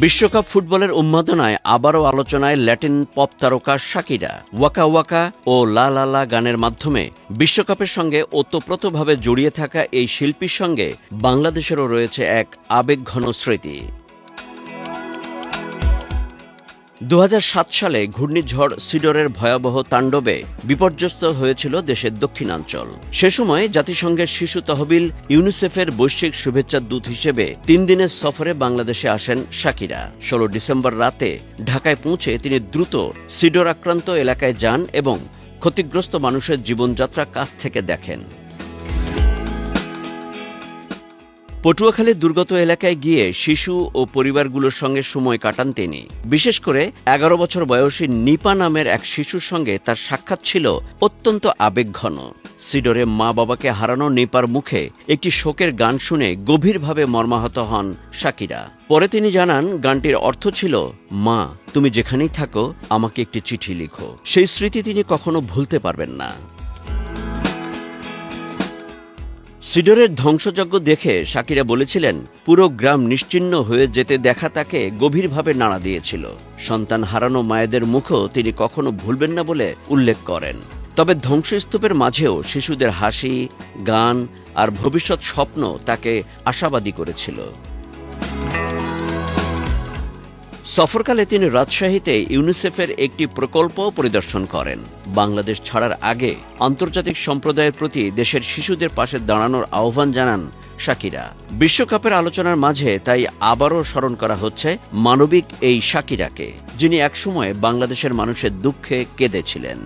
বিশ্বকাপ ফুটবলের উন্মাদনায় আবারও আলোচনায় ল্যাটিন পপ তারকা শাকিরা। ওয়াকা ওয়াকা ও লা লা লা গানের মাধ্যমে বিশ্বকাপের সঙ্গে ওতপ্রোতভাবে জড়িয়ে থাকা এই শিল্পীর সঙ্গে বাংলাদেশেরও রয়েছে এক আবেগঘন স্মৃতি। ২০০৭ সালে ঘূর্ণিঝড় সিডরের ভয়াবহ তাণ্ডবে বিপর্যস্ত হয়েছিল দেশের দক্ষিণাঞ্চল। সে সময় জাতিসংঘের শিশু তহবিল ইউনিসেফের বৈশ্বিক শুভেচ্ছা দূত হিসেবে ৩ দিনের সফরে বাংলাদেশে আসেন শাকিরা। ১৬ ডিসেম্বর রাতে ঢাকায় পৌঁছে তিনি দ্রুত সিডর আক্রান্ত এলাকায় যান এবং ক্ষতিগ্রস্ত মানুষের জীবনযাত্রা কাছ থেকে দেখেন। পটুয়াখালীর দুর্গত এলাকায় গিয়ে শিশু ও পরিবারগুলোর সঙ্গে সময় কাটান তিনি। বিশেষ করে ১১ বছর বয়সী নিপা নামের এক শিশুর সঙ্গে তার সাক্ষাৎ ছিল অত্যন্ত আবেগঘন। সিডরে মা বাবাকে হারানো নিপার মুখে একটি শোকের গান শুনে গভীরভাবে মর্মাহত হন শাকিরা। পরে তিনি জানান, গানটির অর্থ ছিল, মা তুমি যেখানেই থাকো আমাকে একটি চিঠি লিখো। সেই স্মৃতি তিনি কখনো ভুলতে পারবেন না। সিডরের ধ্বংসযজ্ঞ দেখে শাকিরা বলেছিলেন, পুরো গ্রাম নিশ্চিহ্ন হয়ে যেতে দেখা তাকে গভীরভাবে নাড়া দিয়েছিল। সন্তান হারানো মায়েদের মুখও তিনি কখনো ভুলবেন না বলে উল্লেখ করেন। তবে ধ্বংসস্তূপের মাঝেও শিশুদের হাসি, গান আর ভবিষ্যৎ স্বপ্ন তাকে আশাবাদী করেছিল। সফরকালে তিনি রাজশাহীতে ইউনিসেফের একটি প্রকল্প পরিদর্শন করেন। বাংলাদেশ ছাড়ার আগে আন্তর্জাতিক সম্প্রদায়ের প্রতি দেশের শিশুদের পাশে দাঁড়ানোর আহ্বান জানান শাকিরা। বিশ্বকাপের আলোচনার মাঝে তাই আবারও স্মরণ করা হচ্ছে মানবিক এই শাকিরাকে, যিনি একসময় বাংলাদেশের মানুষের দুঃখে কেঁদেছিলেন।